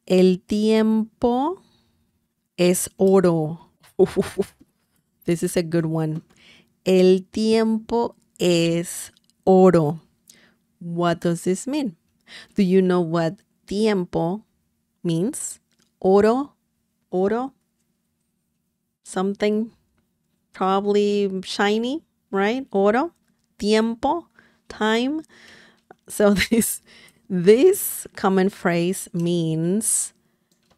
El tiempo es oro. This is a good one. El tiempo es oro. What does this mean? Do you know what tiempo means? Oro, something probably shiny, right? Oro, tiempo, time. So this common phrase means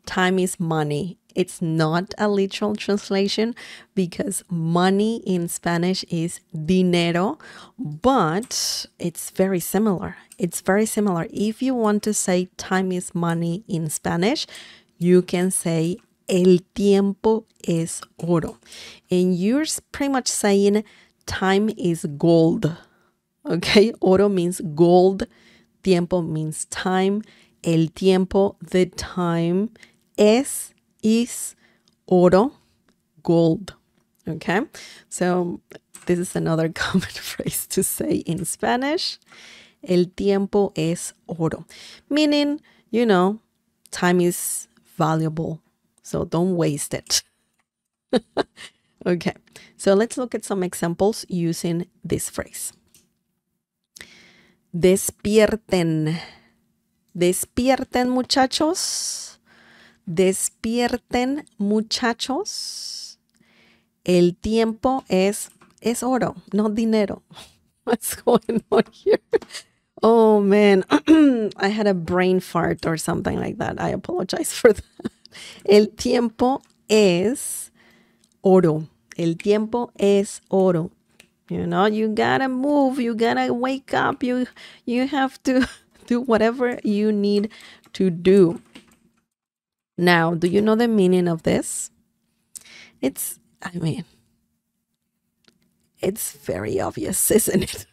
time is money. It's not a literal translation because money in Spanish is dinero, but it's very similar. It's very similar. If you want to say time is money in Spanish, you can say el tiempo es oro. And you're pretty much saying time is gold. Okay, oro means gold. Tiempo means time. El tiempo, the time. Es, is, oro, gold. Okay, so this is another common phrase to say in Spanish. El tiempo es oro. Meaning, you know, time is valuable. So don't waste it. Okay, so let's look at some examples using this phrase. Despierten. Despierten, muchachos. Despierten, muchachos. El tiempo es oro, not dinero. What's going on here? Oh, man. I had a brain fart or something like that. I apologize for that. El tiempo es oro. El tiempo es oro. You know, you gotta move. You gotta wake up. You have to do whatever you need to do. Now, do you know the meaning of this? It's very obvious, isn't it?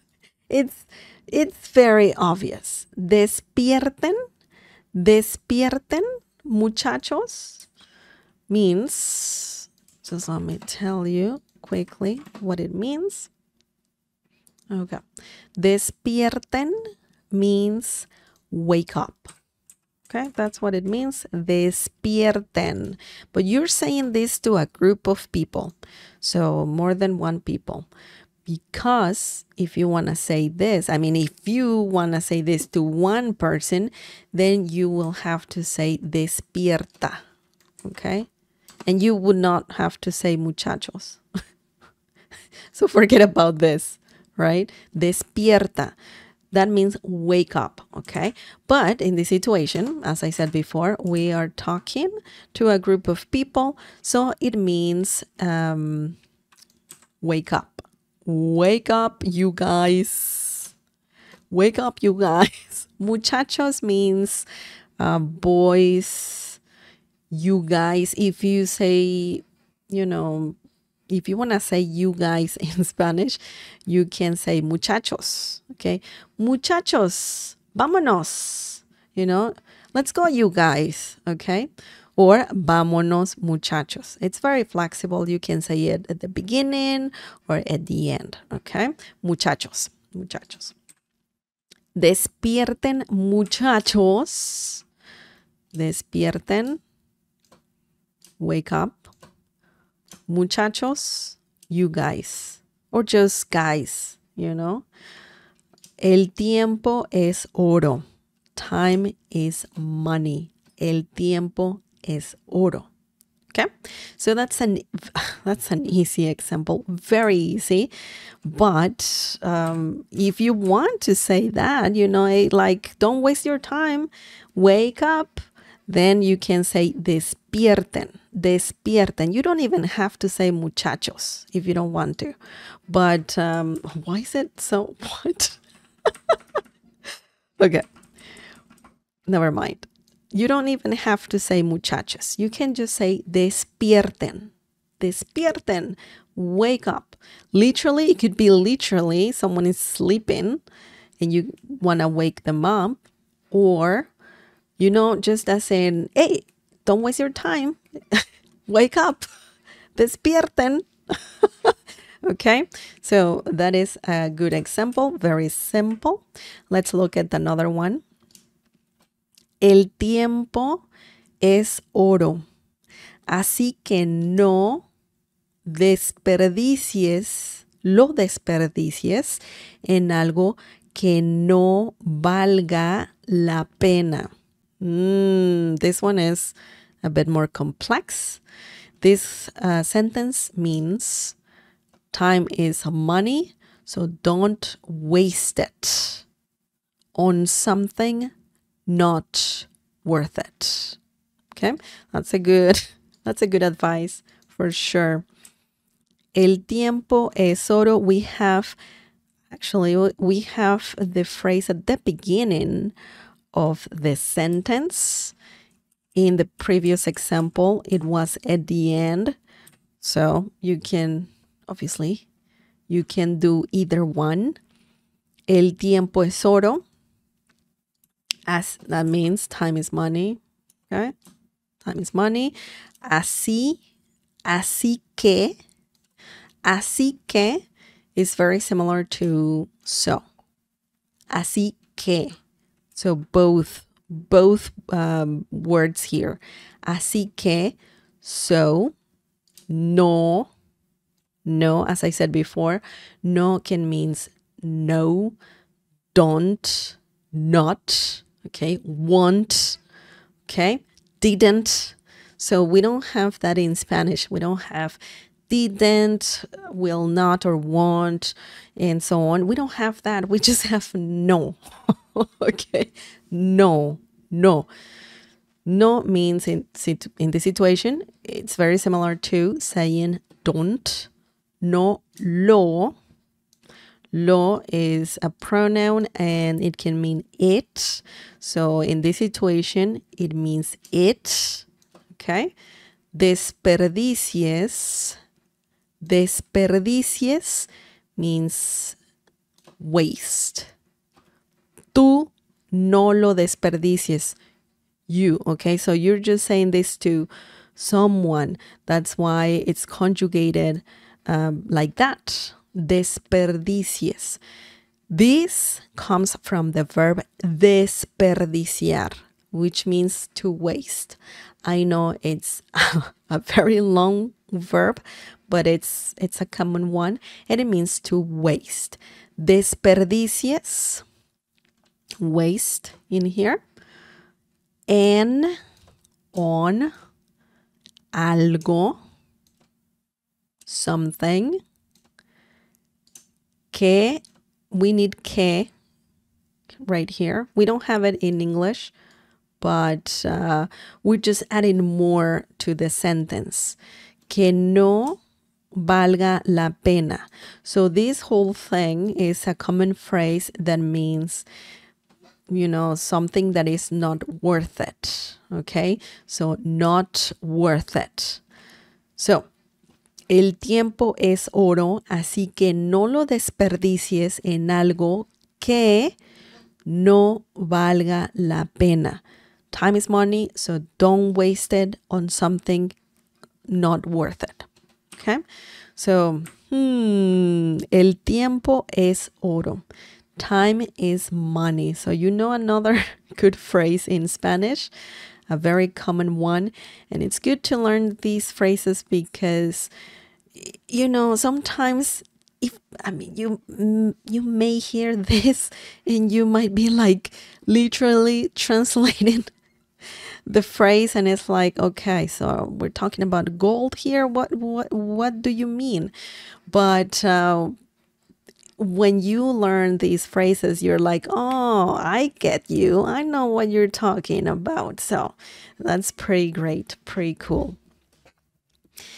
It's very obvious. Despierten, muchachos, means, just let me tell you quickly what it means. Okay. Despierten means wake up. Okay, that's what it means. Despierten. But you're saying this to a group of people. So more than one people. Because if you want to say this, if you want to say this to one person, then you will have to say despierta. Okay? And you would not have to say muchachos. So forget about this, right? Despierta. That means wake up, okay? But in this situation, as I said before, we are talking to a group of people. So it means wake up. Wake up, you guys. Wake up, you guys. Muchachos means boys, you guys. If you say, if you want to say you guys in Spanish, you can say muchachos, okay? Muchachos, vámonos, let's go, you guys, okay? Or vámonos, muchachos. It's very flexible. You can say it at the beginning or at the end, okay? Muchachos, muchachos. Despierten, muchachos. Despierten. Wake up. Muchachos, you guys. Or just guys, El tiempo es oro. Time is money. El tiempo es oro. Okay, so that's an easy example, very easy. But if you want to say that, like don't waste your time, wake up, then you can say despierten. Despierten. You don't even have to say muchachos if you don't want to. But why is it so what? Okay, never mind. You don't even have to say muchachos. You can just say despierten. Despierten. Wake up. Literally, it could be literally someone is sleeping and you want to wake them up. Or, just as in, hey, don't waste your time. Wake up. Despierten. Okay, so that is a good example. Very simple. Let's look at another one. El tiempo es oro. Así que no lo desperdicies en algo que no valga la pena. This one is a bit more complex. This sentence means time is money, so don't waste it on something not worth it. Okay, that's a good advice for sure. El tiempo es oro. We have the phrase at the beginning of the sentence. In the previous example, it was at the end. So you can do either one. El tiempo es oro. As that means time is money. Okay? Time is money. Así que is very similar to so. Así que. So both words here. Así que, so, no, as I said before, no can means no, don't, not, okay, won't, okay, didn't. So we don't have that in Spanish. We don't have didn't, will not, or won't, and so on. We don't have that. We just have no. Okay, no. No means in the situation, it's very similar to saying don't. No, lo. Lo is a pronoun and it can mean it. So in this situation, it means it. Okay. Desperdicies means waste. Tú no lo desperdicies. You, okay? So you're just saying this to someone. That's why it's conjugated like that. Desperdicies. This comes from the verb desperdiciar, which means to waste. I know it's a very long verb, but it's a common one, and it means to waste. Desperdicias, waste in here, en, on, algo, something, que, we need que right here. We don't have it in English, but we're just adding more to the sentence. Que no valga la pena. So this whole thing is a common phrase that means, you know, something that is not worth it. Okay? So not worth it. So, el tiempo es oro, así que no lo desperdicies en algo que no valga la pena. Time is money, so don't waste it on something not worth it. Okay? So, el tiempo es oro. Time is money. So you know another good phrase in Spanish, a very common one. And it's good to learn these phrases because, you know, sometimes you may hear this and you might be like literally translating the phrase, and it's like, okay, so we're talking about gold here. What do you mean? But when you learn these phrases, you're like, oh, I get you. I know what you're talking about. So that's pretty great, pretty cool.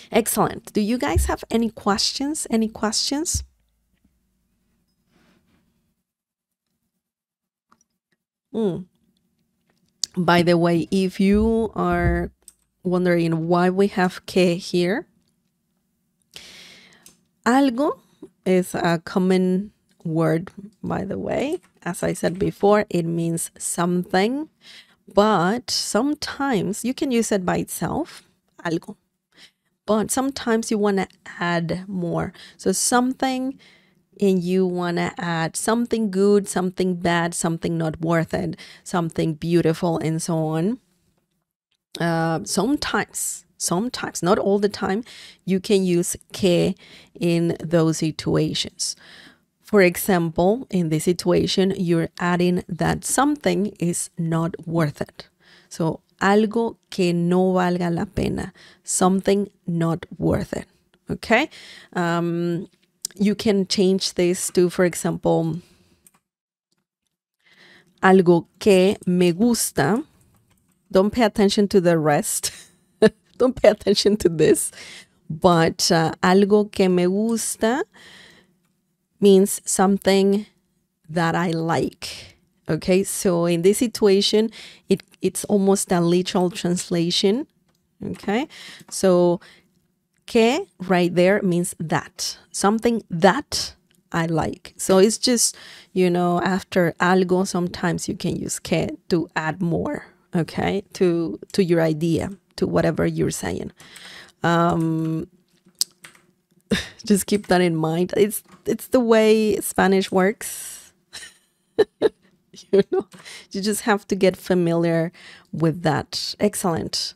Excellent. Do you guys have any questions? Any questions? By the way, if you are wondering why we have que here, algo is a common word, by the way. As I said before, it means something, but sometimes you can use it by itself, algo. But sometimes you want to add more. So something, and you want to add something good, something bad, something not worth it, something beautiful, and so on. Sometimes, not all the time, you can use que in those situations. For example, in this situation, you're adding that something is not worth it. So, algo que no valga la pena, something not worth it. Okay? You can change this to, for example, algo que me gusta. Don't pay attention to the rest. Don't pay attention to this. But algo que me gusta means something that I like. Okay, so in this situation, it's almost a literal translation. Okay, so que right there means that, something that I like. So it's just, after algo, sometimes you can use que to add more, okay, to your idea, to whatever you're saying. Just keep that in mind. It's the way Spanish works. You just have to get familiar with that. Excellent.